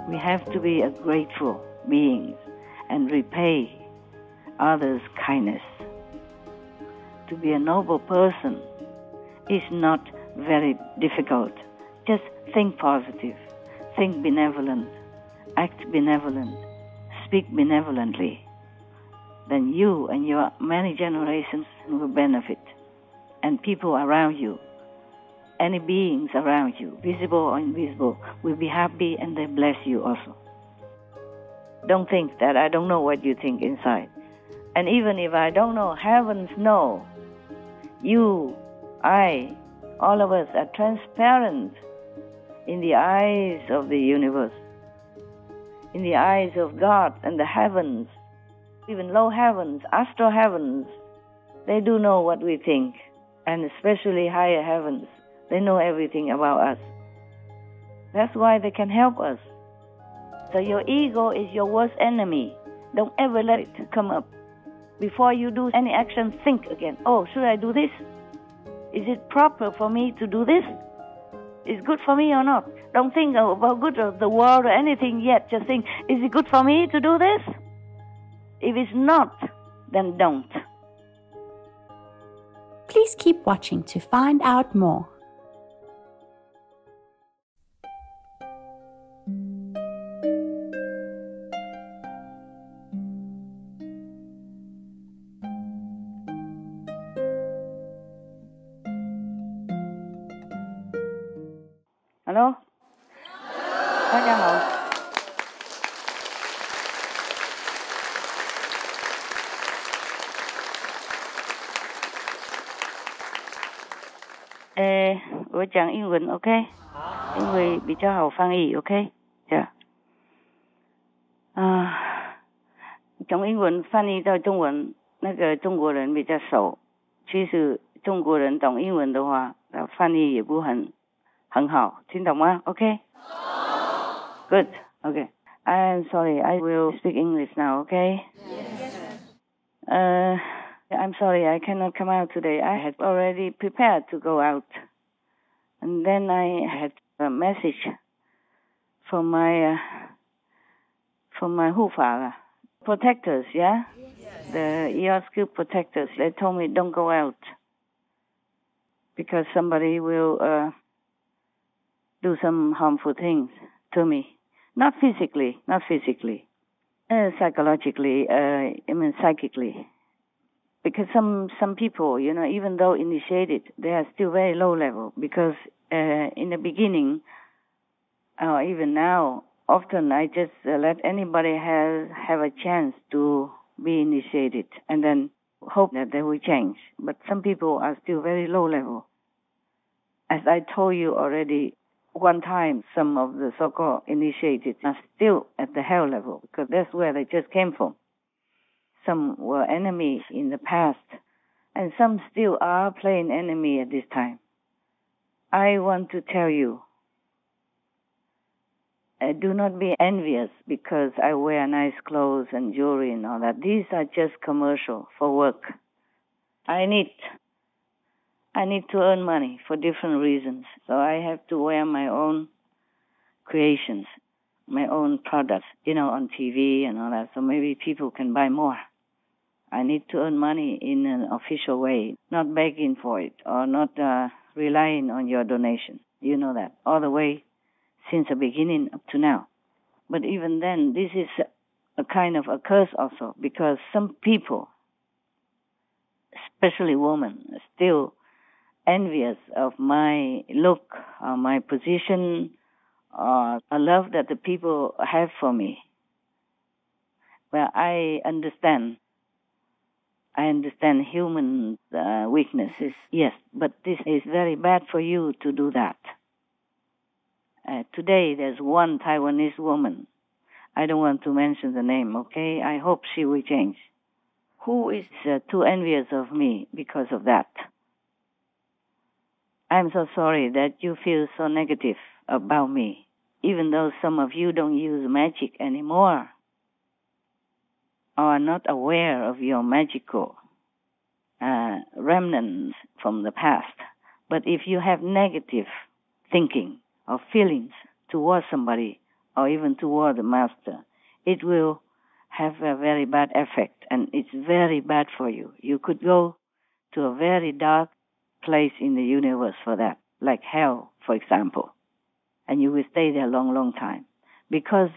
We have to be a grateful beings and repay others' kindness. To be a noble person is not very difficult. Just think positive, think benevolent, act benevolent, speak benevolently. Then you and your many generations will benefit. And people around you, any beings around you, visible or invisible, will be happy and they bless you also. Don't think that I don't know what you think inside. And even if I don't know, heavens know. You, I, all of us are transparent in the eyes of the universe, in the eyes of God and the heavens, even low heavens, astral heavens. They do know what we think, and especially higher heavens. They know everything about us. That's why they can help us. So your ego is your worst enemy. Don't ever let it come up. Before you do any action, think again. Oh, should I do this? Is it proper for me to do this? Is it good for me or not? Don't think about good of the world or anything yet. Just think, is it good for me to do this? If it's not, then don't. Please keep watching to find out more. Hello? Đại家好。我讲英文 OK？ 因为比较好翻译 OK？ Yeah。从英文翻译到中文，那个中国人比较熟。其实中国人懂英文的话，翻译也不很好，听懂吗 ？OK？ Good. Okay. I'm sorry. I will speak English now. Okay? Yes. I'm sorry. I cannot come out today. I had already prepared to go out, and then I had a message from my Hufa protectors. Yeah, the ER protectors. They told me don't go out because somebody will do some harmful things to me. Not physically, psychologically, psychically. Because some people, even though initiated, they are still very low level. Because in the beginning, or even now, often I just let anybody have a chance to be initiated, and then hope that they will change. But some people are still very low level. As I told you already, one time, some of the so-called initiated are still at the hell level because that's where they just came from. Some were enemies in the past, and some still are playing enemy at this time. I want to tell you, do not be envious because I wear nice clothes and jewelry and all that. These are just commercial for work. I need to earn money for different reasons. So I have to wear my own creations, my own products, on TV and all that. So maybe people can buy more. I need to earn money in an official way, not begging for it or not relying on your donation. You know that, all the way since the beginning up to now. But even then, this is a kind of a curse also because some people, especially women, are still envious of my look, or my position, or a love that the people have for me. Well, I understand human weaknesses, yes, but this is very bad for you to do that. Today, there's one Taiwanese woman. I don't want to mention the name, okay? I hope she will change. Who is too envious of me because of that? I'm so sorry that you feel so negative about me, even though some of you don't use magic anymore or are not aware of your magical remnants from the past. But if you have negative thinking or feelings towards somebody or even toward the master, it will have a very bad effect, and it's very bad for you. You could go to a very dark place in the universe for that, like hell, for example, and you will stay there a long, long time because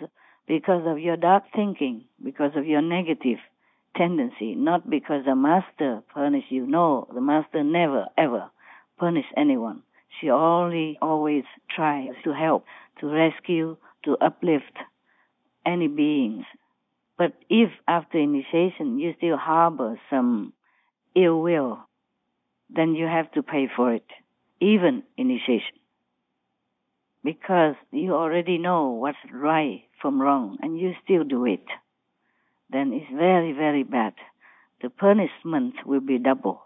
of your dark thinking, because of your negative tendency, not because the master punish you. No, the master never, ever punish anyone. She always tries to help, to rescue, to uplift any beings. But if after initiation you still harbor some ill will, then you have to pay for it, even initiation. Because you already know what's right from wrong, and you still do it. Then it's very, very bad. The punishment will be double.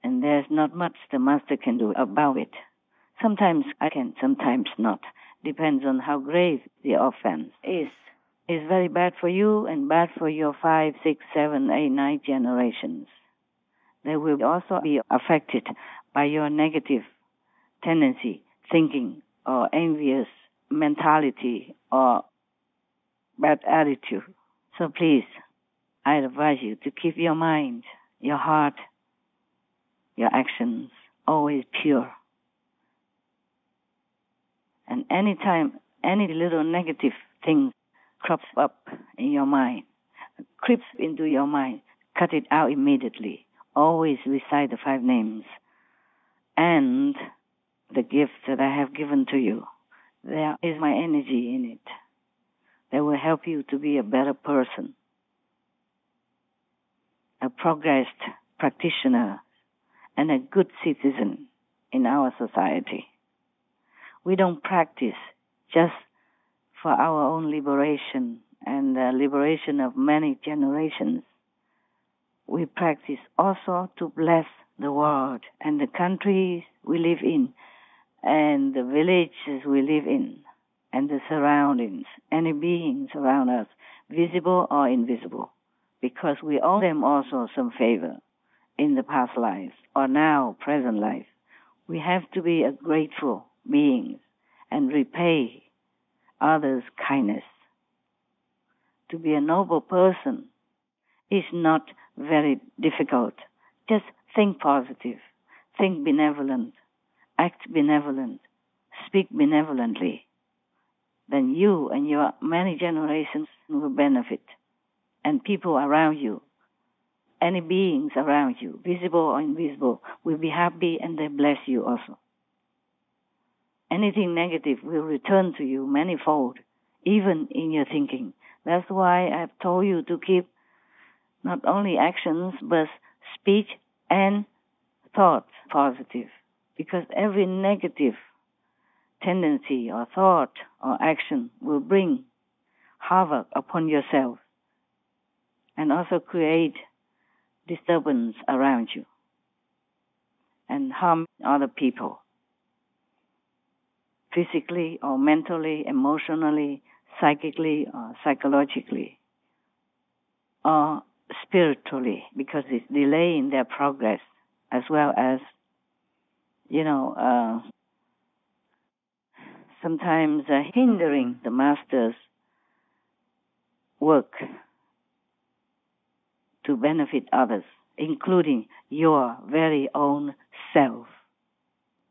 And there's not much the master can do about it. Sometimes I can, sometimes not. Depends on how grave the offense is. It's very bad for you and bad for your 5, 6, 7, 8, 9 generations. They will also be affected by your negative tendency, thinking, or envious mentality, or bad attitude. So please, I advise you to keep your mind, your heart, your actions always pure. And anytime any little negative thing crops up in your mind, creeps into your mind, cut it out immediately. Always recite the 5 names and the gift that I have given to you. There is my energy in it. That will help you to be a better person, a progressed practitioner, and a good citizen in our society. We don't practice just for our own liberation and the liberation of many generations. We practice also to bless the world and the countries we live in and the villages we live in and the surroundings, any beings around us, visible or invisible, because we owe them also some favor in the past lives or now, present life. We have to be a grateful beings and repay others' kindness. To be a noble person is not very difficult. Just think positive, think benevolent, act benevolent, speak benevolently. Then you and your many generations will benefit. And people around you, any beings around you, visible or invisible, will be happy and they bless you also. Anything negative will return to you manifold, even in your thinking. That's why I've told you to keep not only actions, but speech and thoughts positive. Because every negative tendency or thought or action will bring havoc upon yourself and also create disturbance around you and harm other people, physically or mentally, emotionally, psychically or psychologically, or spiritually, because it's delaying their progress, as well as, sometimes hindering the master's work to benefit others, including your very own self.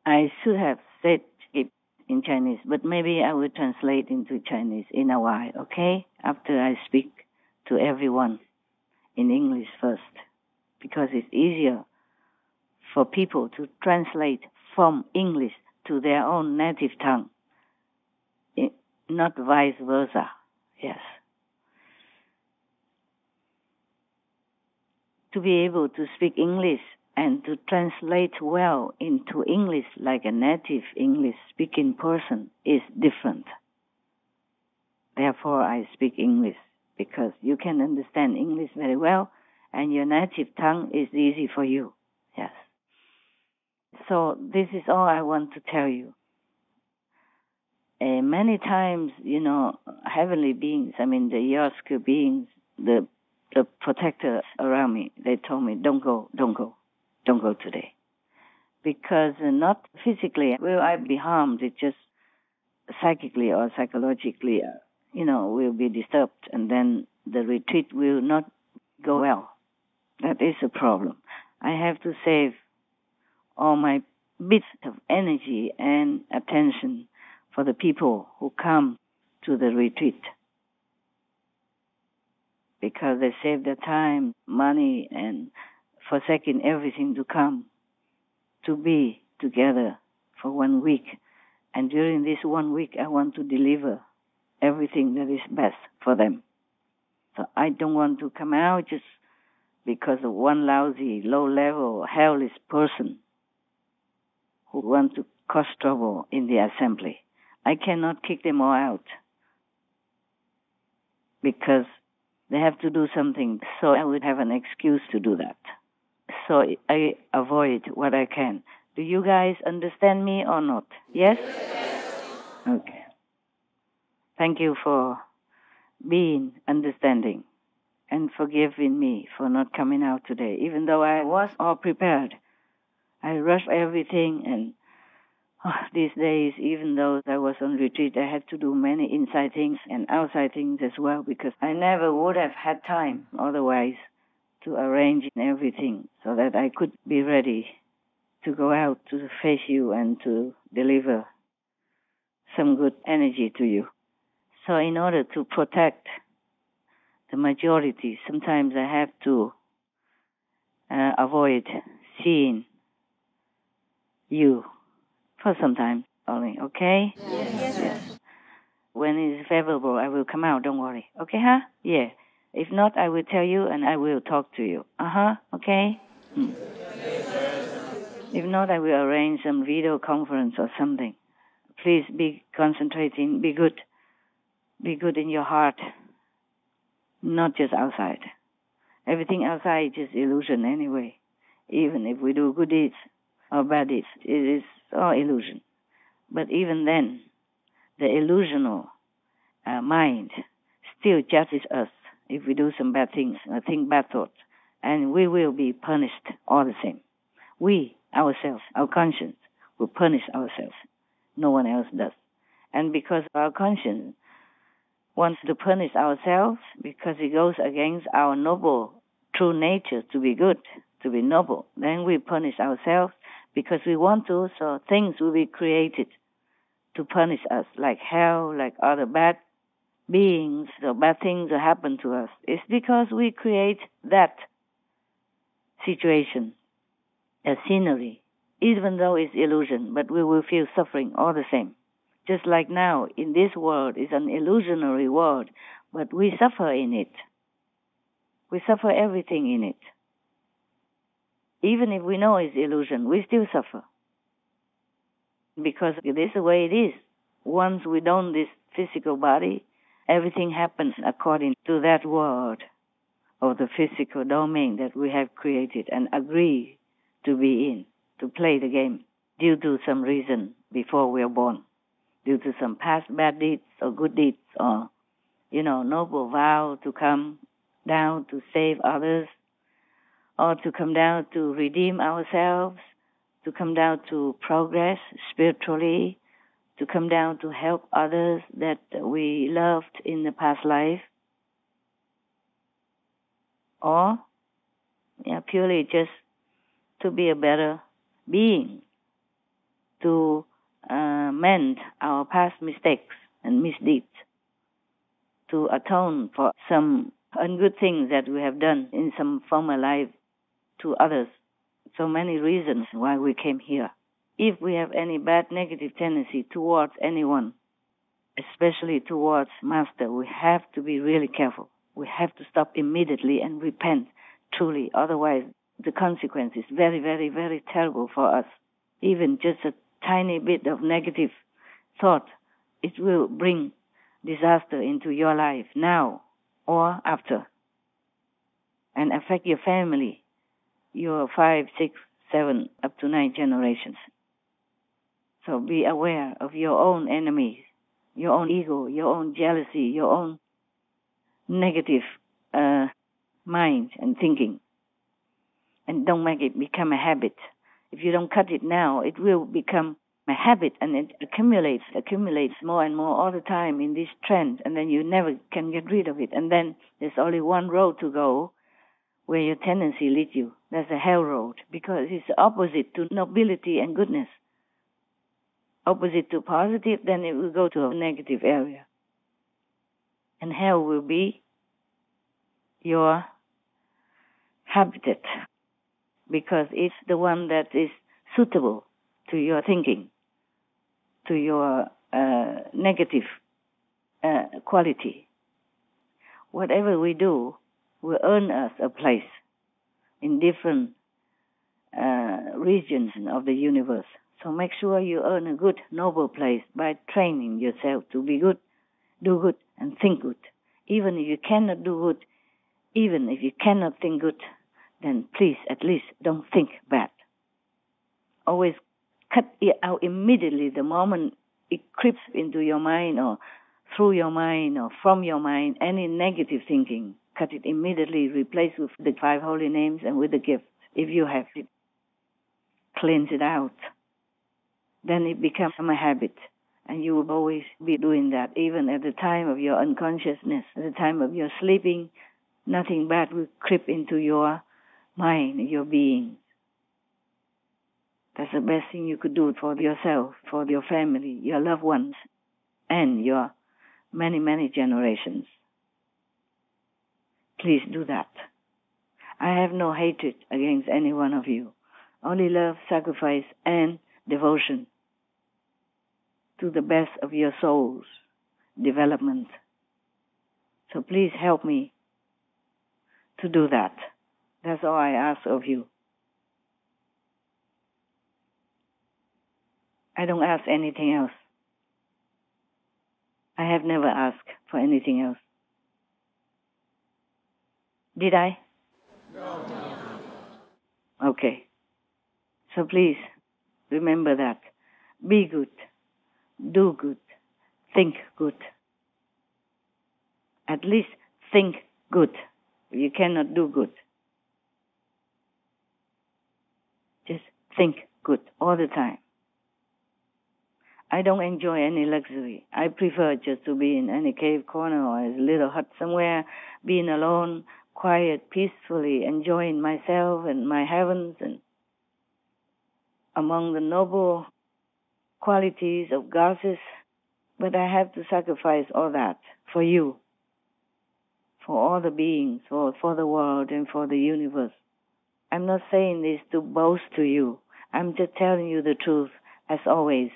I should have said it in Chinese, but maybe I will translate into Chinese in a while, okay? After I speak to everyone in English first, because it's easier for people to translate from English to their own native tongue, not vice versa. Yes. To be able to speak English and to translate well into English like a native English-speaking person is different. Therefore, I speak English, because you can understand English very well, and your native tongue is easy for you. Yes. So this is all I want to tell you. Many times, heavenly beings, the Yosuke beings, the protectors around me, they told me, don't go today. Because not physically will I be harmed, it's just psychically or psychologically, will be disturbed, and then the retreat will not go well. That is a problem. I have to save all my bits of energy and attention for the people who come to the retreat, because they save their time, money, and forsaking everything to come to be together for 1 week. And during this 1 week, I want to deliver everything that is best for them. So I don't want to come out just because of one lousy, low-level, hellish person who wants to cause trouble in the assembly. I cannot kick them all out because they have to do something, so I would have an excuse to do that. So I avoid what I can. Do you guys understand me or not? Yes? Okay. Thank you for being understanding and forgiving me for not coming out today. Even though I was all prepared, I rushed everything, and these days, even though I was on retreat, I had to do many inside things and outside things as well, because I never would have had time otherwise to arrange everything so that I could be ready to go out to face you and to deliver some good energy to you. So in order to protect the majority, sometimes I have to avoid seeing you for some time only, okay? Yes. When it's favorable, I will come out, don't worry. Okay, huh? Yeah. If not, I will tell you and I will talk to you. Okay? If not, I will arrange some video conference or something. Please be concentrating, be good. Be good in your heart, not just outside. Everything outside is just illusion anyway. Even if we do good deeds or bad deeds, it is all illusion. But even then, the illusional mind still judges us if we do some bad things or think bad thoughts, and we will be punished all the same. We, ourselves, our conscience, will punish ourselves. No one else does. And because our conscience wants to punish ourselves, because it goes against our noble, true nature to be good, to be noble, then we punish ourselves because we want to, so things will be created to punish us, like hell, like other bad beings, or bad things that happen to us. It's because we create that situation, a scenery, even though it's illusion, but we will feel suffering all the same. Just like now, in this world, it's an illusionary world, but we suffer in it. We suffer everything in it. Even if we know it's illusion, we still suffer. Because it is the way it is. Once we don this physical body, everything happens according to that world of the physical domain that we have created and agree to be in, to play the game, due to some reason before we are born, due to some past bad deeds or good deeds, or, noble vow to come down to save others, or to come down to redeem ourselves, to come down to progress spiritually, to come down to help others that we loved in the past life, or purely just to be a better being, to mend our past mistakes and misdeeds, to atone for some ungood things that we have done in some former life to others. So many reasons why we came here. If we have any bad negative tendency towards anyone, especially towards Master, we have to be really careful. We have to stop immediately and repent truly. Otherwise, the consequence is very, very, very terrible for us. Even just a tiny bit of negative thought, it will bring disaster into your life now or after, and affect your family, your 5, 6, 7, up to 9 generations. So be aware of your own enemies, your own ego, your own jealousy, your own negative mind and thinking. And don't make it become a habit. If you don't cut it now, it will become a habit, and it accumulates more and more all the time in this trend, and then you never can get rid of it. And then there's only one road to go where your tendency leads you. That's a hell road, because it's the opposite to nobility and goodness. Opposite to positive, then it will go to a negative area. And hell will be your habitat, because it's the one that is suitable to your thinking, to your negative quality. Whatever we do will earn us a place in different regions of the universe. So make sure you earn a good, noble place by training yourself to be good, do good, and think good. Even if you cannot do good, even if you cannot think good, then please, at least, don't think bad. Always cut it out immediately the moment it creeps into your mind or through your mind or from your mind, any negative thinking. Cut it immediately, replace with the 5 holy names and with the gift, if you have it. Cleanse it out. Then it becomes a habit, and you will always be doing that, even at the time of your unconsciousness, at the time of your sleeping. Nothing bad will creep into your mind, your being. That's the best thing you could do for yourself, for your family, your loved ones, and your many, many generations. Please do that. I have no hatred against any one of you. Only love, sacrifice, and devotion to the best of your soul's development. So please help me to do that. That's all I ask of you. I don't ask anything else. I have never asked for anything else. Did I? No. Okay. So please remember that. Be good. Do good. Think good. At least think good. You cannot do good. Just think good all the time. I don't enjoy any luxury. I prefer just to be in any cave corner or a little hut somewhere, being alone, quiet, peacefully, enjoying myself and my heavens and among the noble qualities of goddesses. But I have to sacrifice all that for you, for all the beings, for the world and for the universe. I'm not saying this to boast to you. I'm just telling you the truth, as always.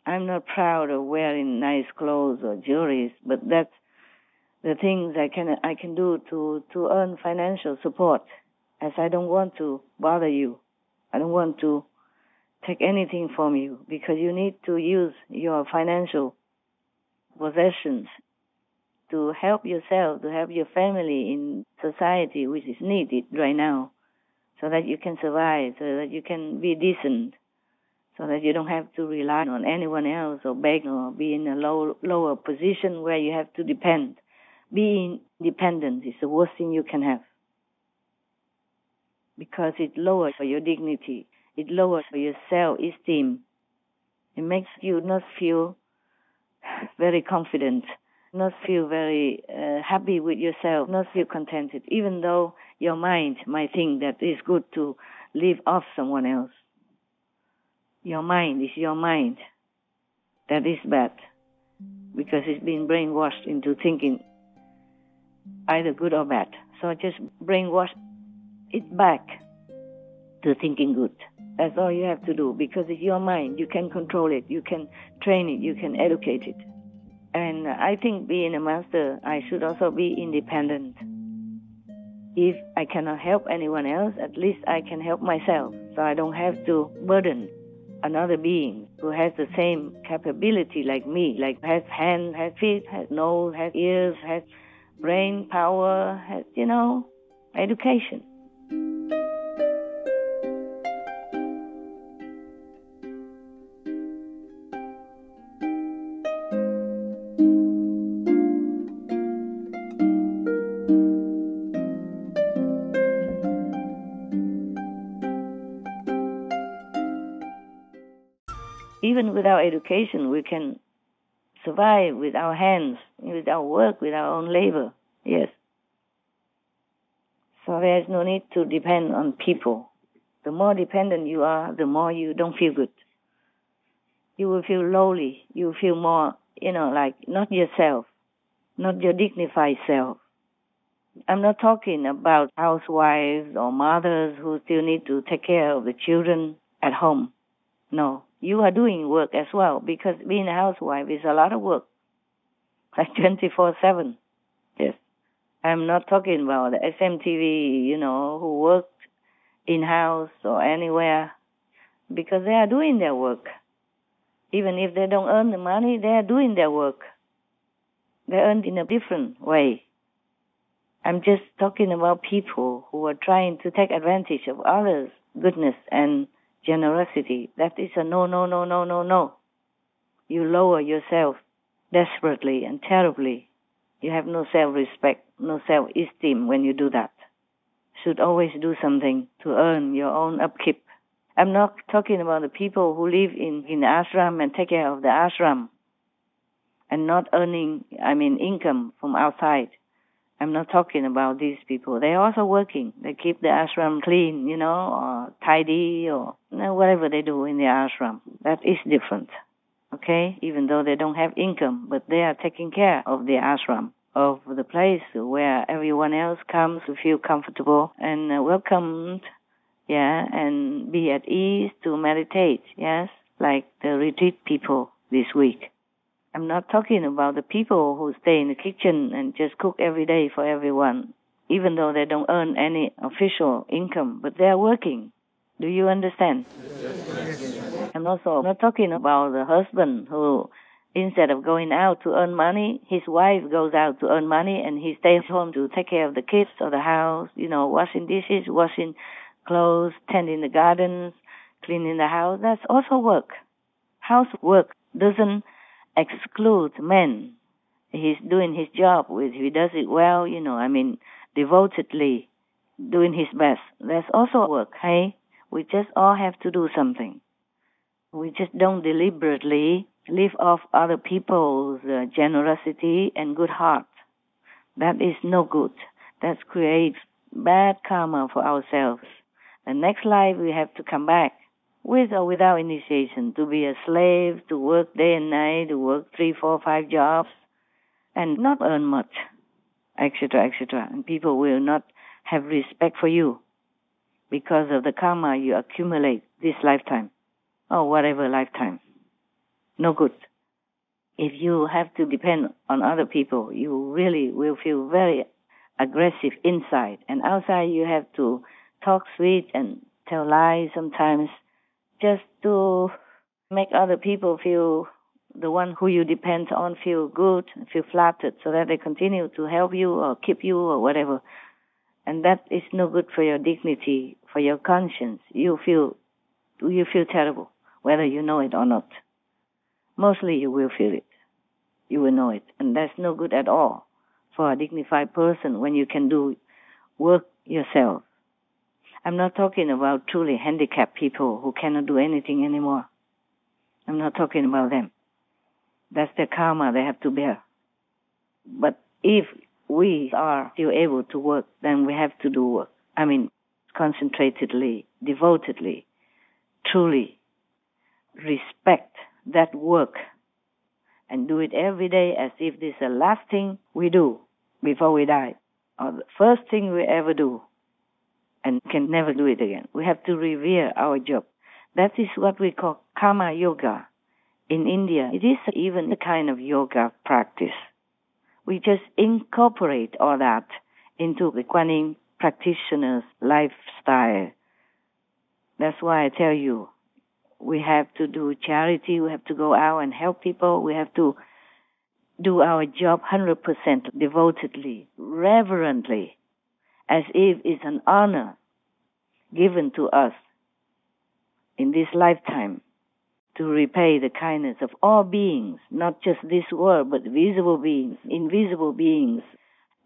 I'm not proud of wearing nice clothes or jewelry, but that's the things I can do to earn financial support, as I don't want to bother you. I don't want to take anything from you, because you need to use your financial possessions to help yourself, to help your family in society, which is needed right now, so that you can survive, so that you can be decent, so that you don't have to rely on anyone else or beg or be in a lower position where you have to depend. Being dependent is the worst thing you can have, because it lowers your dignity. It lowers your self-esteem. It makes you not feel very confident, not feel very happy with yourself, not feel contented, even though your mind might think that it's good to live off someone else. Your mind is your mind. That is bad, because it's been brainwashed into thinking either good or bad. So just brainwash it back to thinking good. That's all you have to do, because it's your mind. You can control it. You can train it. You can educate it. And I think being a master, I should also be independent. If I cannot help anyone else, at least I can help myself, so I don't have to burden another being who has the same capability like me, like has hands, has feet, has nose, has ears, has brain power, has, education. even without education, we can survive with our hands, with our work, with our own labor. Yes. So there is no need to depend on people. The more dependent you are, the more you don't feel good. You will feel lowly. You will feel more, like not yourself, not your dignified self. I'm not talking about housewives or mothers who still need to take care of the children at home. No, you are doing work as well, because being a housewife is a lot of work, like 24/7. Yes. I'm not talking about the SMTV, who worked in-house or anywhere, because they are doing their work. Even if they don't earn the money, they are doing their work. They earn in a different way. I'm just talking about people who are trying to take advantage of others' goodness and generosity. That is a no, no, no, no, no, no. You lower yourself desperately and terribly. You have no self-respect, no self-esteem when you do that. Should always do something to earn your own upkeep. I'm not talking about the people who live in the ashram and take care of the ashram and not earning, income from outside. I'm not talking about these people. They're also working. They keep the ashram clean, or tidy, or whatever they do in the ashram. That is different, okay? Even though they don't have income, but they are taking care of the ashram, of the place where everyone else comes to feel comfortable and welcomed, and be at ease to meditate, yes, like the retreat people this week. I'm not talking about the people who stay in the kitchen and just cook every day for everyone, even though they don't earn any official income, but they are working. Do you understand? Yes. I'm also not talking about the husband who, instead of going out to earn money, his wife goes out to earn money and he stays home to take care of the kids or the house, washing dishes, washing clothes, tending the gardens, cleaning the house. That's also work. Housework doesn't exclude men. He's doing his job. He does it well, devotedly, doing his best. That's also work, hey? We just all have to do something. We just don't deliberately live off other people's generosity and good heart. That is no good. That creates bad karma for ourselves. The next life we have to come back, with or without initiation, to be a slave, to work day and night, to work 3, 4, 5 jobs, and not earn much, etc., etc. And people will not have respect for you because of the karma you accumulate this lifetime, or whatever lifetime. No good. If you have to depend on other people, you really will feel very aggressive inside. And outside you have to talk sweet and tell lies sometimes, just to make other people feel, the one who you depend on, feel good, feel flattered, so that they continue to help you or keep you or whatever. And that is no good for your dignity, for your conscience. You feel terrible, whether you know it or not. Mostly you will feel it. You will know it. And that's no good at all for a dignified person when you can do work yourself. I'm not talking about truly handicapped people who cannot do anything anymore. I'm not talking about them. That's their karma they have to bear. But if we are still able to work, then we have to do work. Concentratedly, devotedly, truly respect that work and do it every day as if this is the last thing we do before we die, or the first thing we ever do, and can never do it again. We have to revere our job. That is what we call karma yoga. In India, it is even a kind of yoga practice. We just incorporate all that into the Kuan Yin practitioner's lifestyle. That's why I tell you, we have to do charity, we have to go out and help people, we have to do our job 100% devotedly, reverently, as if it's an honor given to us in this lifetime to repay the kindness of all beings, not just this world, but visible beings, invisible beings,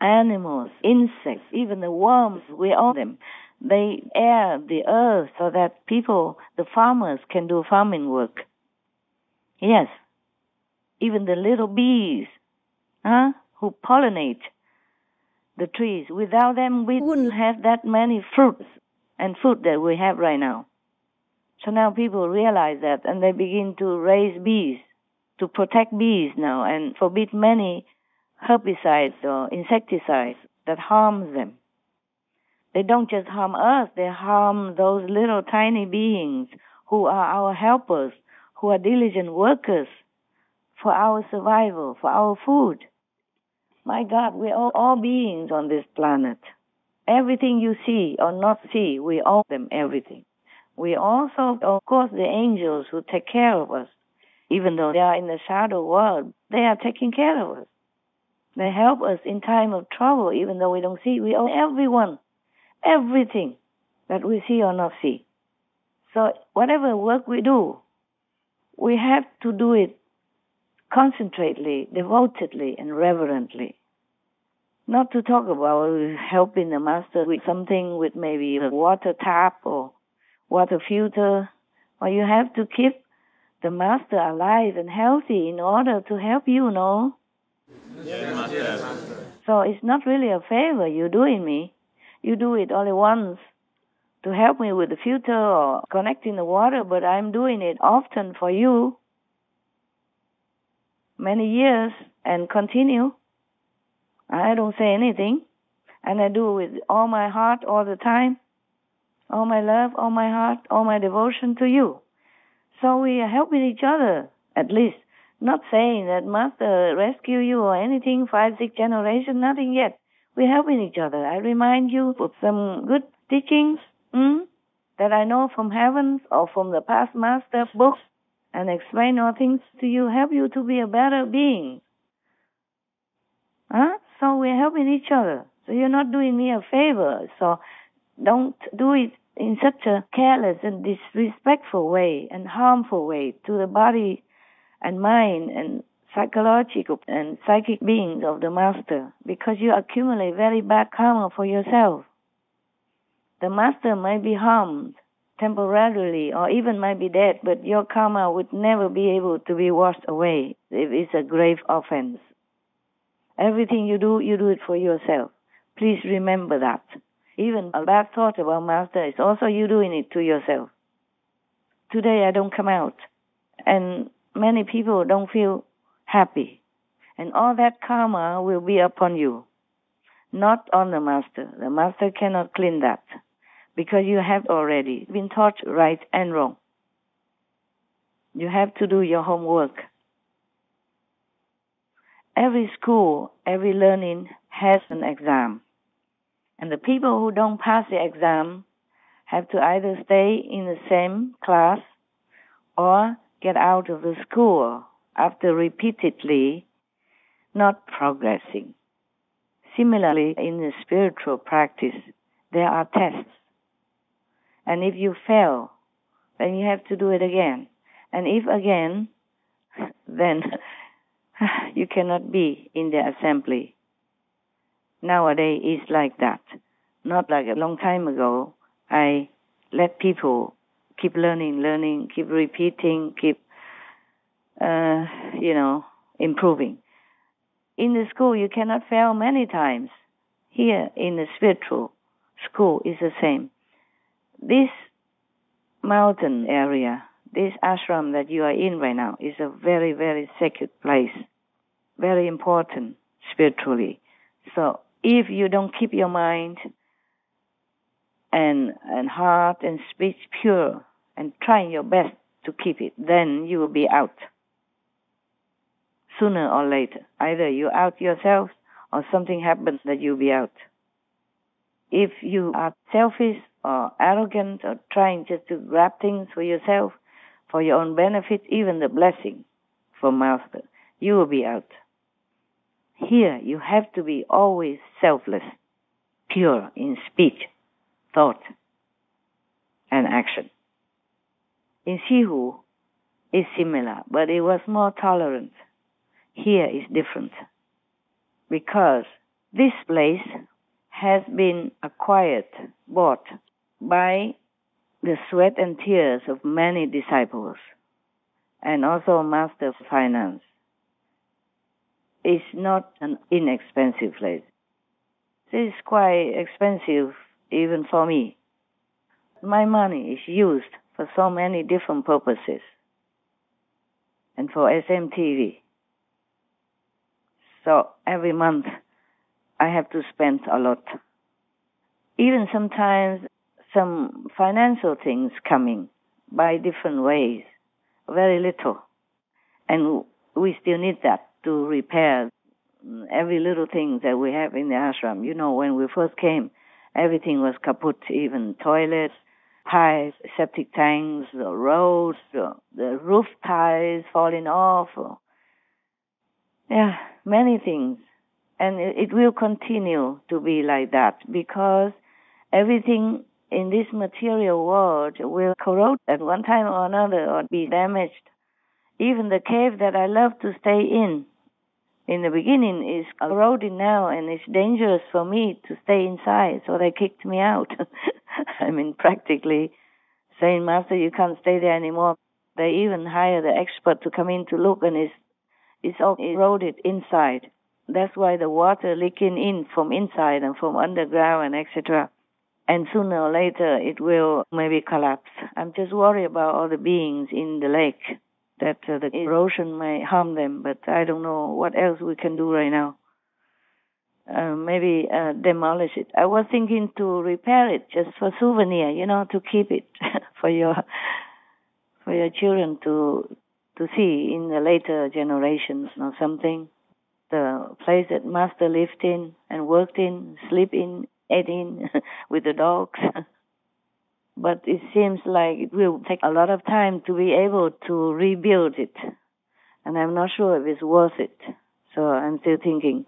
animals, insects, even the worms, we own them. They air the earth so that people, the farmers, can do farming work. Yes, even the little bees, who pollinate the trees. Without them, we wouldn't have that many fruits and food that we have right now. So now people realize that, and they begin to raise bees, to protect bees now, and forbid many herbicides or insecticides that harm them. They don't just harm us, they harm those little tiny beings who are our helpers, who are diligent workers for our survival, for our food. My God, we're all beings on this planet. Everything you see or not see, we owe them everything. We also, of course, the angels who take care of us. Even though they are in the shadow world, they are taking care of us. They help us in time of trouble, even though we don't see. We owe everyone everything that we see or not see. So whatever work we do, we have to do it concentratedly, devotedly, and reverently. Not to talk about helping the master with something with maybe a water tap or water filter. Or you have to keep the master alive and healthy in order to help you, no? Yes. So it's not really a favor you're doing me. You do it only once to help me with the filter or connecting the water, but I'm doing it often for you, many years, and continue. I don't say anything, and I do it with all my heart all the time, all my love, all my heart, all my devotion to you. So we are helping each other, at least. Not saying that Master rescue you or anything, 5, 6 generations, nothing yet. We're helping each other. I remind you of some good teachings that I know from heavens or from the past master books, and explain all things to you, help you to be a better being. So we're helping each other. So you're not doing me a favor. So don't do it in such a careless and disrespectful way and harmful way to the body and mind and psychological and psychic beings of the master, because you accumulate very bad karma for yourself. The master might be harmed temporarily or even might be dead, but your karma would never be able to be washed away if it's a grave offense. Everything you do it for yourself. Please remember that. Even a bad thought about master is also you doing it to yourself. Today I don't come out, and many people don't feel happy. And all that karma will be upon you, not on the master. The master cannot clean that, because you have already been taught right and wrong. You have to do your homework. Every school, every learning has an exam. And the people who don't pass the exam have to either stay in the same class or get out of the school after repeatedly not progressing. Similarly, in the spiritual practice, there are tests. And if you fail, then you have to do it again. And if again, then you cannot be in the assembly. Nowadays, it's like that. Not like a long time ago. I let people keep learning, keep repeating, keep, improving. In the school, you cannot fail many times. Here, in the spiritual school, is the same. This mountain area, this ashram that you are in right now, is a very, very sacred place, very important spiritually. So if you don't keep your mind and heart and speech pure and trying your best to keep it, then you will be out. Sooner or later, either you out yourself or something happens that you'll be out. If you are selfish or arrogant or trying just to grab things for yourself, for your own benefit, even the blessing from Master, you will be out. Here, you have to be always selfless, pure in speech, thought, and action. In Sihu, it's similar, but it was more tolerant. Here is different, because this place has been acquired, bought by the sweat and tears of many disciples. and also Master of Finance. It's not an inexpensive place. This is quite expensive even for me. My money is used for so many different purposes. And for SMTV. So every month I have to spend a lot. Even sometimes some financial things coming by different ways, very little. And we still need that to repair every little thing that we have in the ashram. You know, when we first came, everything was kaput, even toilets, pipes, septic tanks, the roads, the roof tiles falling off. Yeah, many things. And it will continue to be like that because everything in this material world will corrode at one time or another or be damaged. Even the cave that I love to stay in the beginning is corroding now, and it's dangerous for me to stay inside, so they kicked me out. I mean, practically saying, Master, you can't stay there anymore. They even hire the expert to come in to look, and it's all eroded inside. That's why the water leaking in from inside and from underground and etc. And sooner or later it will maybe collapse. I'm just worried about all the beings in the lake, that the erosion may harm them, but I don't know what else we can do right now. Maybe demolish it. I was thinking to repair it just for souvenir, to keep it for your children to see in the later generations or something. The place that Master lived in and worked in, sleep in, ate in with the dogs. But it seems like it will take a lot of time to be able to rebuild it. And I'm not sure if it's worth it. So I'm still thinking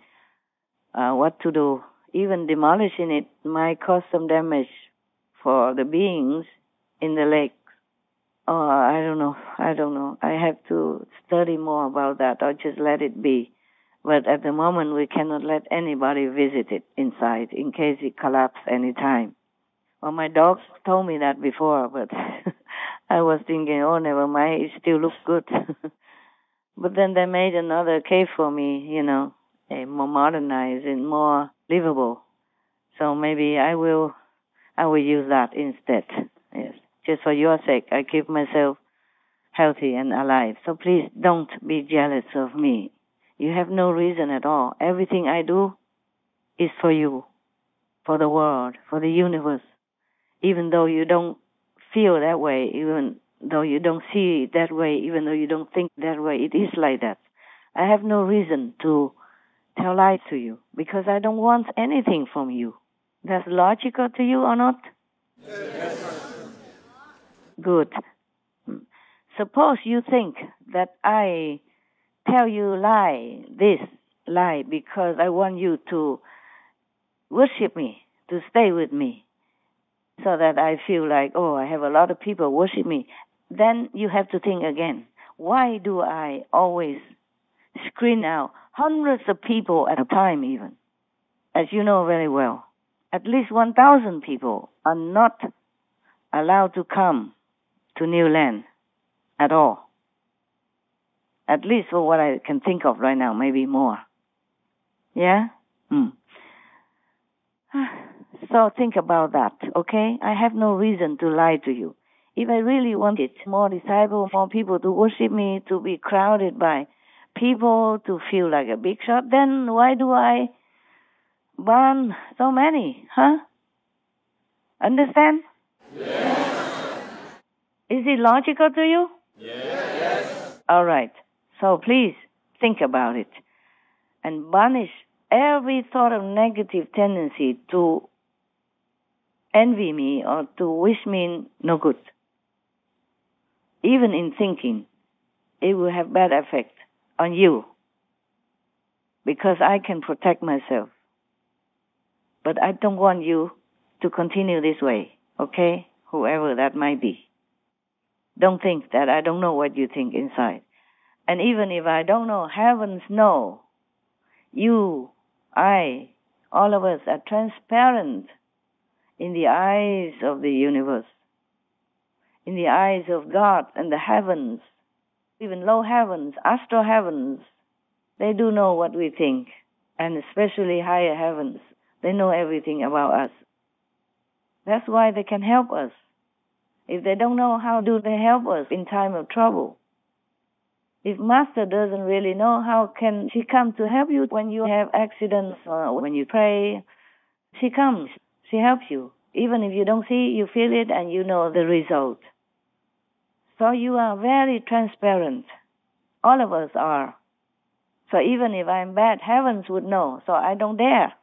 what to do. Even demolishing it might cause some damage for the beings in the lake. Oh, I don't know. I have to study more about that or just let it be. But at the moment, we cannot let anybody visit it inside in case it collapses any time. Well, my dogs told me that before, but I was thinking, oh, never mind, it still looks good. But then they made another cave for me, a more modernized and more livable. So maybe I will use that instead. Yes, just for your sake, I keep myself healthy and alive. So please don't be jealous of me. You have no reason at all. Everything I do is for you, for the world, for the universe. Even though you don't feel that way, even though you don't see it that way, even though you don't think that way, it is like that. I have no reason to tell lies to you because I don't want anything from you. That's logical to you or not? Yes. Good. Suppose you think that I tell you this lie because I want you to worship me, to stay with me, so that I feel like, oh, I have a lot of people worship me. Then you have to think again. Why do I always screen out hundreds of people at a time even? As you know very well, at least 1,000 people are not allowed to come to New Land at all. At least for what I can think of right now, maybe more. Yeah? So think about that, okay? I have no reason to lie to you. If I really wanted more disciples, more people to worship me, to be crowded by people, to feel like a big shot, then why do I burn so many, huh? Understand? Yes. Is it logical to you? Yes. All right. So please think about it and banish every thought of negative tendency to envy me or to wish me no good. Even in thinking, it will have bad effect on you because I can protect myself. But I don't want you to continue this way, okay? Whoever that might be. Don't think that I don't know what you think inside. And even if I don't know, heavens know. You, I, all of us are transparent in the eyes of the universe, in the eyes of God and the heavens. even low heavens, astral heavens, they do know what we think, and especially higher heavens. They know everything about us. That's why they can help us. If they don't know, how do they help us in time of trouble? If Master doesn't really know, how can she come to help you when you have accidents or when you pray? She comes. She helps you. Even if you don't see, you feel it and you know the result. So you are very transparent. All of us are. So even if I'm bad, heavens would know. So I don't dare.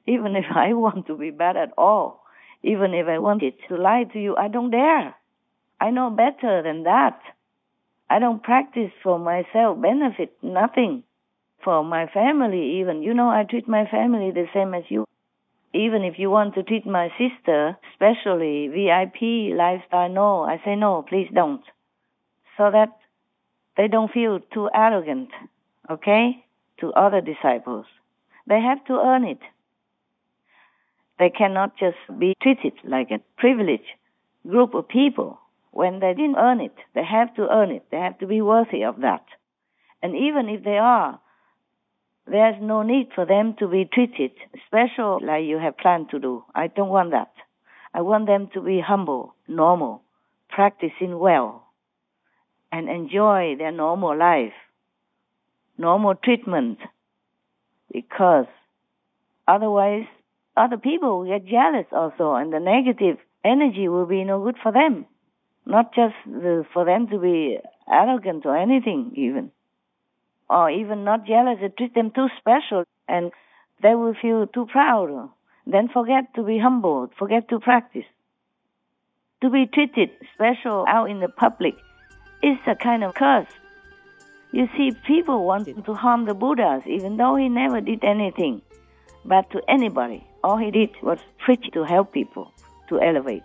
Even if I want to be bad at all, even if I wanted to lie to you, I don't dare. I know better than that. I don't practice for myself benefit, nothing. For my family even. You know, I treat my family the same as you. Even if you want to treat my sister, especially VIP lifestyle, no, I say no, please don't. So that they don't feel too arrogant, okay, to other disciples. They have to earn it. They cannot just be treated like a privileged group of people. When they didn't earn it, they have to earn it. They have to be worthy of that. And even if they are, there's no need for them to be treated special like you have planned to do. I don't want that. I want them to be humble, normal, practicing well, and enjoy their normal life, normal treatment, because otherwise other people will get jealous also, and the negative energy will be no good for them. Not just for them to be arrogant or anything even. Or even not jealous, they treat them too special and they will feel too proud. Then forget to be humble, forget to practice. To be treated special out in the public is a kind of curse. You see, people want to harm the Buddhas even though he never did anything bad to anybody. All he did was preach to help people, to elevate,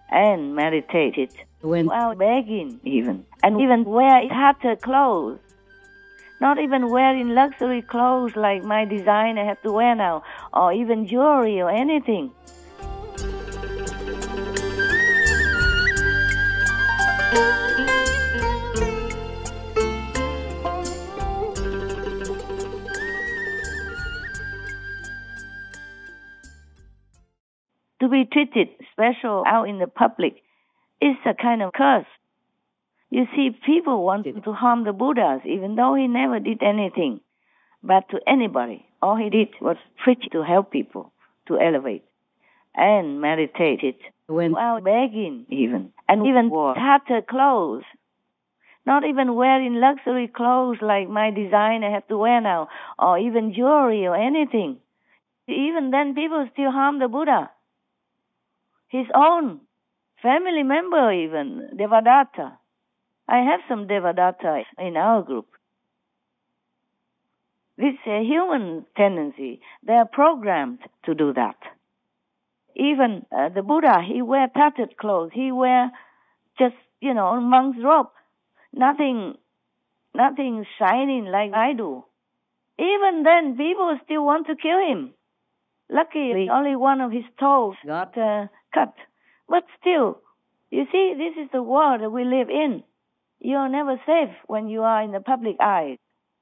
and meditated without begging even. And even wear tattered clothes. Not even wearing luxury clothes like my design I have to wear now, or even jewelry or anything. To be treated special out in the public is a kind of curse. You see, people want to harm the Buddhas even though he never did anything bad to anybody. All he did was preach to help people, to elevate, and meditated without begging even. And even wore tattered clothes. Not even wearing luxury clothes like my design I have to wear now, or even jewelry or anything. Even then people still harm the Buddha. His own family member even, Devadatta. I have some Devadatta in our group. This is a human tendency. They are programmed to do that. Even the Buddha, he wear tattered clothes. He wear just, monk's robe. Nothing shining like I do. Even then, people still want to kill him. Luckily, only one of his toes got cut. But still, you see, this is the world that we live in. You are never safe when you are in the public eye.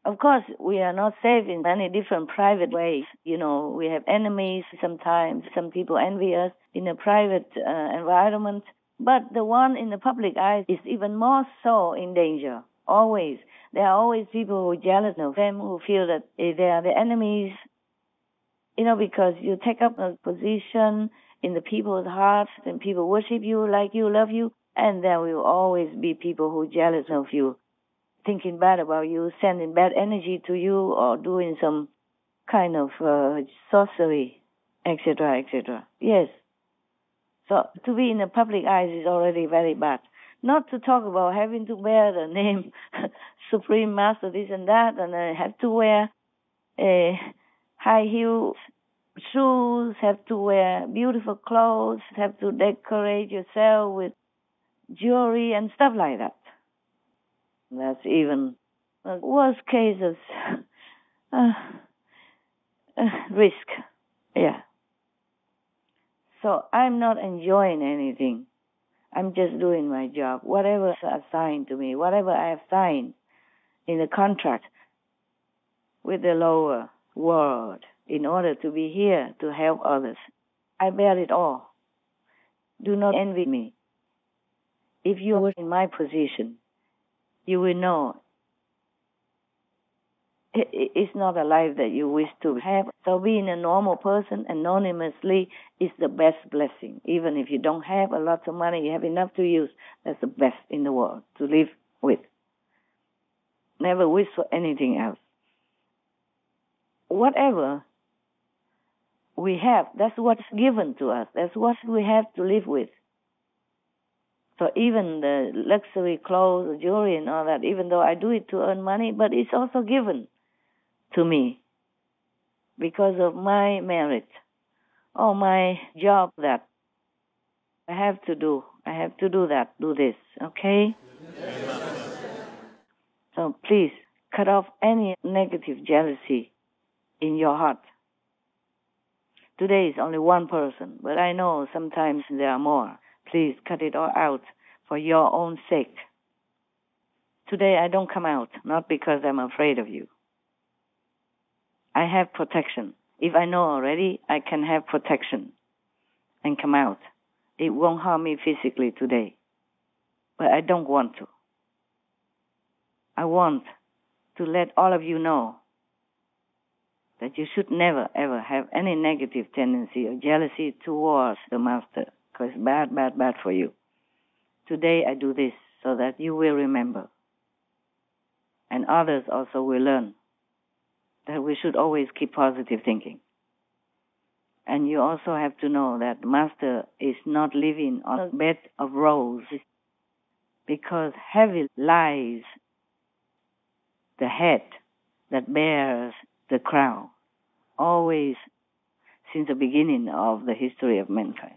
Of course, we are not safe in many different private ways. We have enemies sometimes. Some people envy us in a private environment. But the one in the public eye is even more so in danger, always. There are always people who are jealous of them, who feel that they are the enemies. Because you take up a position in the people's hearts and people worship you, like you, love you. And there will always be people who are jealous of you, thinking bad about you, sending bad energy to you, or doing some kind of sorcery, etc., etc. Yes. So to be in the public eyes is already very bad. Not to talk about having to bear the name Supreme Master, this and that, and have to wear high heels, shoes, have to wear beautiful clothes, have to decorate yourself with jewelry and stuff like that. That's even the worst case of risk. Yeah. So I'm not enjoying anything. I'm just doing my job. Whatever is assigned to me, whatever I have signed in the contract with the lower world in order to be here to help others, I bear it all. Do not envy me. If you were in my position, you will know it's not a life that you wish to have. So being a normal person anonymously is the best blessing. Even if you don't have a lot of money, you have enough to use, that's the best in the world to live with. Never wish for anything else. Whatever we have, that's what's given to us. That's what we have to live with. So even the luxury clothes, the jewelry and all that, even though I do it to earn money, but it's also given to me because of my merit or my job that I have to do. I have to do that, do this, okay? So please, cut off any negative jealousy in your heart. Today is only one person, but I know sometimes there are more. Please cut it all out for your own sake. Today I don't come out, not because I'm afraid of you. I have protection. If I know already, I can have protection and come out. It won't harm me physically today, but I don't want to. I want to let all of you know that you should never, ever have any negative tendency or jealousy towards the Master, because it's bad, bad, bad for you. Today I do this so that you will remember, and others also will learn that we should always keep positive thinking. And you also have to know that Master is not living on a bed of roses, because heavy lies the head that bears the crown, always since the beginning of the history of mankind.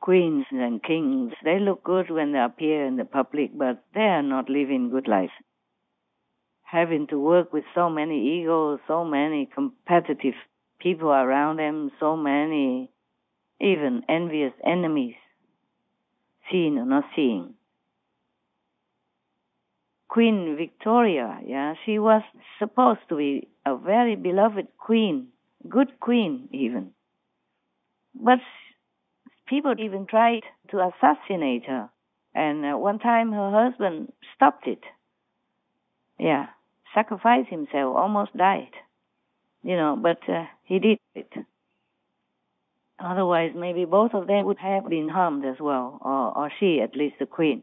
Queens and kings, they look good when they appear in the public, but they are not living good lives. Having to work with so many egos, so many competitive people around them, so many even envious enemies, seeing or not seeing. Queen Victoria, she was supposed to be a very beloved queen, good queen even. But people even tried to assassinate her. And one time her husband stopped it. Sacrificed himself, almost died. But he did it. Otherwise, maybe both of them would have been harmed as well, or she, at least the queen.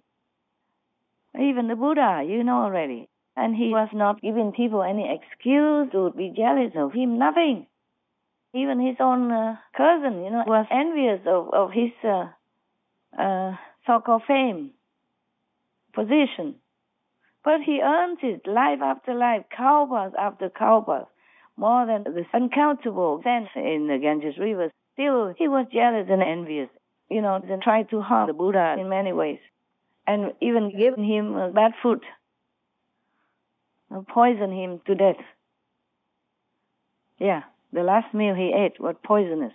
Even the Buddha, already. And he was not giving people any excuse to be jealous of him, nothing. Even his own cousin, was envious of his so-called fame, position. But he earned it life after life, kalpas after kalpas, more than the uncountable sands in the Ganges River. Still, he was jealous and envious, and tried to harm the Buddha in many ways. And even given him bad food, poison him to death. The last meal he ate was poisonous.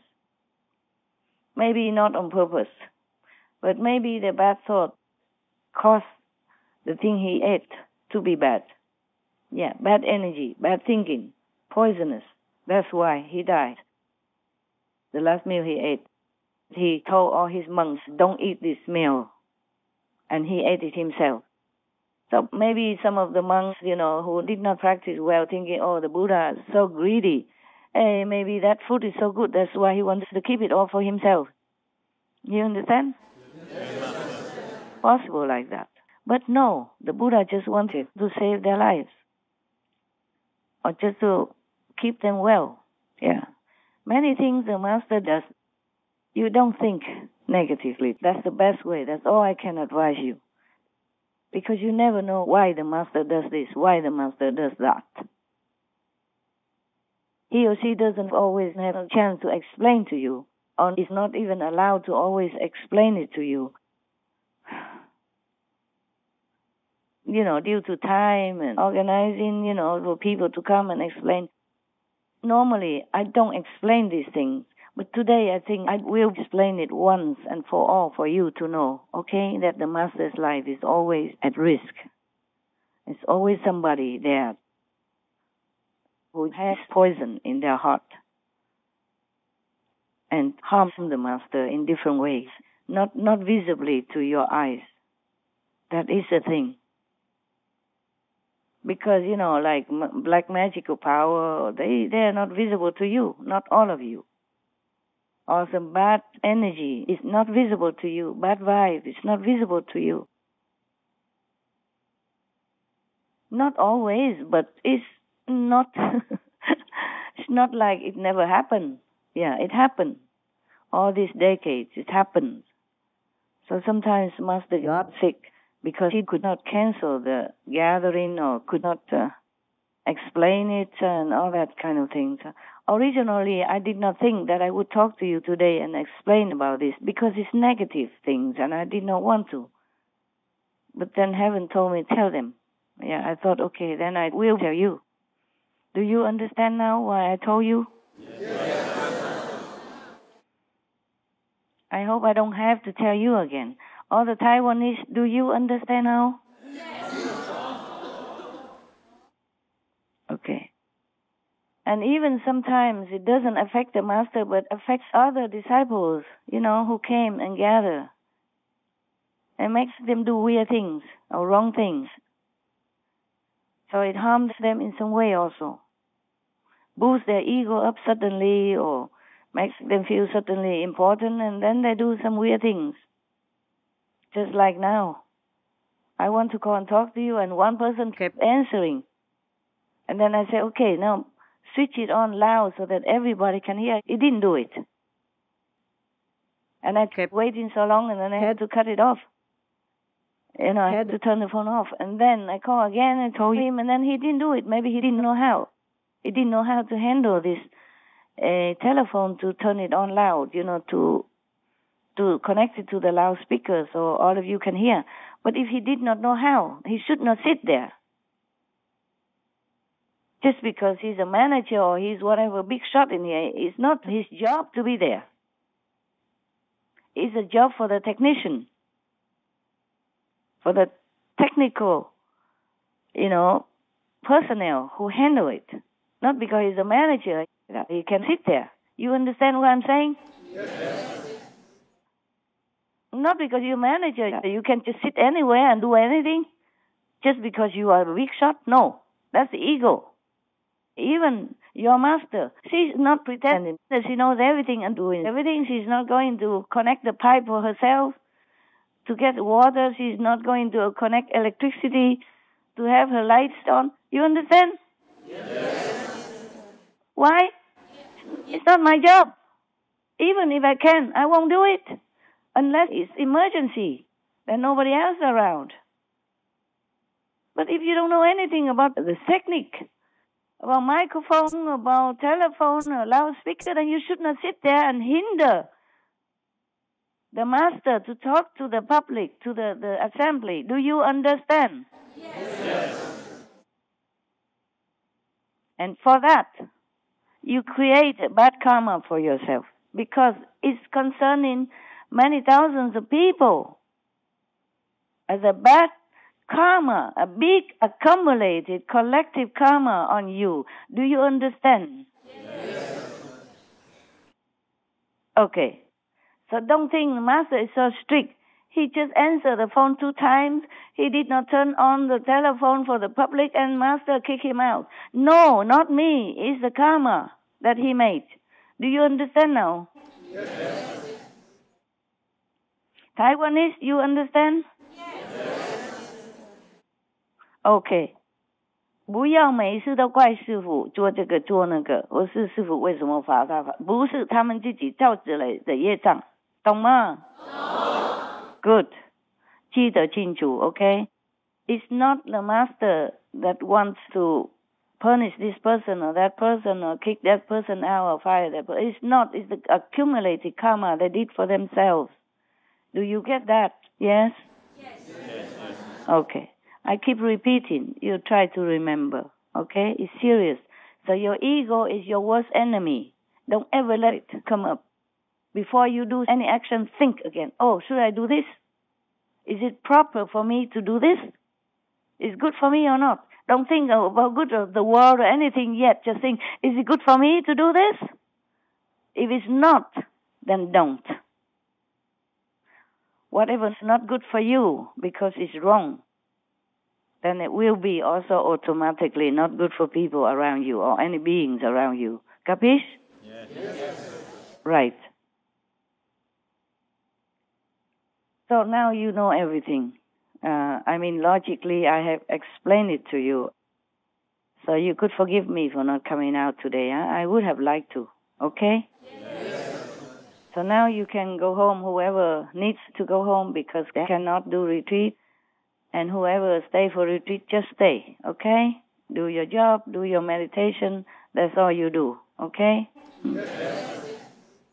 Maybe not on purpose, but maybe the bad thought caused the thing he ate to be bad. Bad energy, bad thinking, poisonous. That's why he died. The last meal he ate, he told all his monks, don't eat this meal. And he ate it himself. So maybe some of the monks, who did not practice well, thinking, the Buddha is so greedy. Hey, maybe that food is so good, that's why he wants to keep it all for himself. You understand? Possible like that. But no, the Buddha just wanted to save their lives. Or just to keep them well. Many things the Master does, you don't think negatively. That's the best way. That's all I can advise you. Because you never know why the Master does this, why the Master does that. He or she doesn't always have a chance to explain to you, or is not even allowed to always explain it to you. Due to time and organizing, for people to come and explain. Normally, I don't explain these things. But today I think I will explain it once and for all for you to know, okay, that the Master's life is always at risk. It's always somebody there who has poison in their heart and harm the Master in different ways, not visibly to your eyes. That is the thing. Because, like black magical power, they are not visible to you, not all of you. Or some bad energy is not visible to you, bad vibe is not visible to you. Not always, but it's not it's not like it never happened. Yeah, it happened. All these decades, it happened. So sometimes Master got sick because he could not cancel the gathering or could not explain it and all that kind of things. Originally, I did not think that I would talk to you today and explain about this because it's negative things and I did not want to. But then Heaven told me, tell them. Yeah, I thought, okay, then I will tell you. Do you understand now why I told you? Yes. I hope I don't have to tell you again. All the Taiwanese, do you understand now? Yes. Okay. And even sometimes it doesn't affect the Master, but affects other disciples, who came and gathered. And makes them do weird things or wrong things. So it harms them in some way also. Boosts their ego up suddenly or makes them feel suddenly important, and then they do some weird things. Just like now. I want to call and talk to you, and one person kept answering. And then I said, okay, now switch it on loud so that everybody can hear. He didn't do it. And I kept waiting so long, and then I had to cut it off. I had to turn the phone off. And then I called again and told him, and then he didn't do it. Maybe he didn't know how. He didn't know how to handle this telephone to turn it on loud, to connect it to the loudspeaker so all of you can hear. But if he did not know how, he should not sit there. Just because he's a manager or he's whatever big shot in here, it's not his job to be there. It's a job for the technician, for the technical, personnel who handle it. Not because he's a manager, he can sit there. You understand what I'm saying? Yes. Not because you're a manager, you can just sit anywhere and do anything just because you are a big shot. No, that's the ego. Even your Master, she's not pretending that she knows everything and doing everything. She's not going to connect the pipe for herself to get water. She's not going to connect electricity to have her lights on. You understand? Yes. Why? It's not my job. Even if I can, I won't do it unless it's emergency. There's nobody else around. But if you don't know anything about the technique, about microphone, about telephone, or loudspeaker, then you should not sit there and hinder the Master to talk to the public, to the assembly. Do you understand? Yes. And for that, you create a bad karma for yourself because it's concerning many thousands of people as a bad karma, a big accumulated collective karma on you. Do you understand? Yes. Okay. So don't think the Master is so strict. He just answered the phone 2 times. He did not turn on the telephone for the public and Master kicked him out. No, not me. It's the karma that he made. Do you understand now? Yes. Taiwanese, you understand? Yes. Okay. 不要每一次都怪师父做这个做那个，或是师父为什么罚他，不是他们自己造起来的业障，懂吗？懂。Good. 记得清楚 ，OK? It's not the Master that wants to punish this person or that person or kick that person out or fire that person. It's not. It's the accumulated karma they did for themselves. Do you get that? Yes? Yes. Okay. I keep repeating. You try to remember. Okay? It's serious. So your ego is your worst enemy. Don't ever let it come up. Before you do any action, think again. Oh, should I do this? Is it proper for me to do this? Is it good for me or not? Don't think about good of the world or anything yet. Just think, is it good for me to do this? If it's not, then don't. Whatever's not good for you because it's wrong, then it will be also automatically not good for people around you or any beings around you. Capish? Yes. Right. So now you know everything. Logically, I have explained it to you. So you could forgive me for not coming out today. Huh? I would have liked to. Okay? Yes. So now you can go home, whoever needs to go home because they cannot do retreat. And whoever stay for retreat, just stay. Okay? Do your job, do your meditation. That's all you do. Okay? Yes.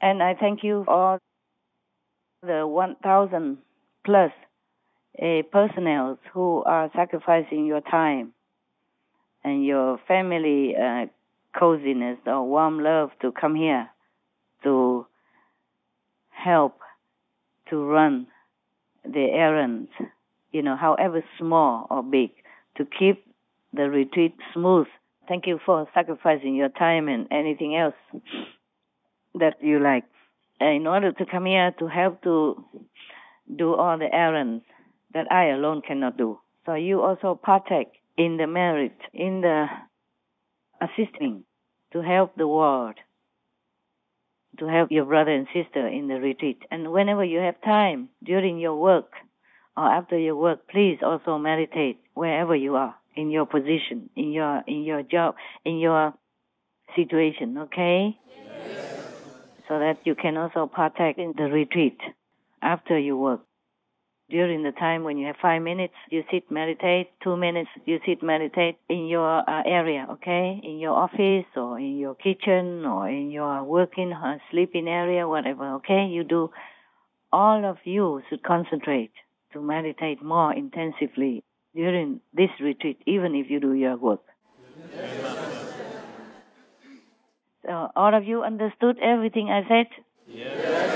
And I thank you all the 1,000 plus personnel who are sacrificing your time and your family coziness or warm love to come here to help to run the errands, however small or big, to keep the retreat smooth. Thank you for sacrificing your time and anything else that you like in order to come here to help to do all the errands that I alone cannot do. So you also partake in the merit, in the assisting to help the world, to help your brother and sister in the retreat. And whenever you have time during your work or after your work, please also meditate wherever you are, in your position, in your job, in your situation, okay? Yes. So that you can also partake in the retreat after you work. During the time when you have 5 minutes, you sit, meditate. 2 minutes, you sit, meditate in your area, okay? In your office or in your kitchen or in your working or sleeping area, whatever, okay? You do. All of you should concentrate to meditate more intensively during this retreat, even if you do your work. Yes. So all of you understood everything I said? Yes.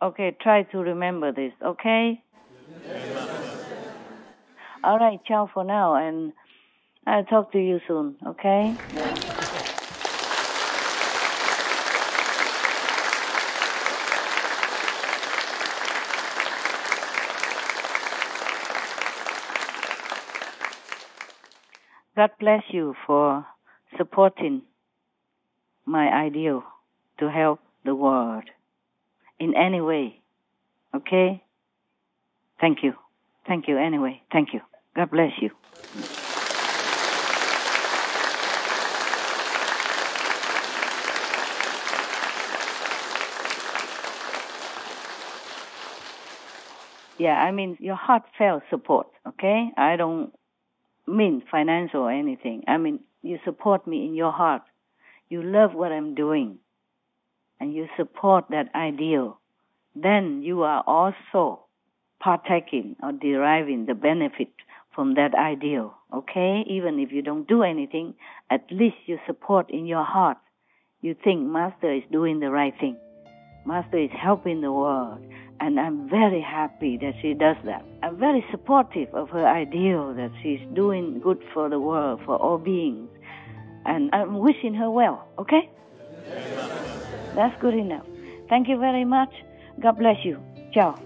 Okay, try to remember this, okay? Yes. All right, ciao for now, and I'll talk to you soon, okay? God bless you for supporting my ideal to help the world in any way, okay? Thank you. Thank you anyway. Thank you. God bless you. Yeah, your heartfelt support, okay? I don't mean financial or anything. You support me in your heart. You love what I'm doing, and you support that ideal. Then you are also partaking or deriving the benefit from that ideal, okay? Even if you don't do anything, at least you support in your heart. You think Master is doing the right thing. Master is helping the world, and I'm very happy that she does that. I'm very supportive of her ideal that she's doing good for the world, for all beings, and I'm wishing her well, okay? That's good enough. Thank you very much. God bless you. Ciao.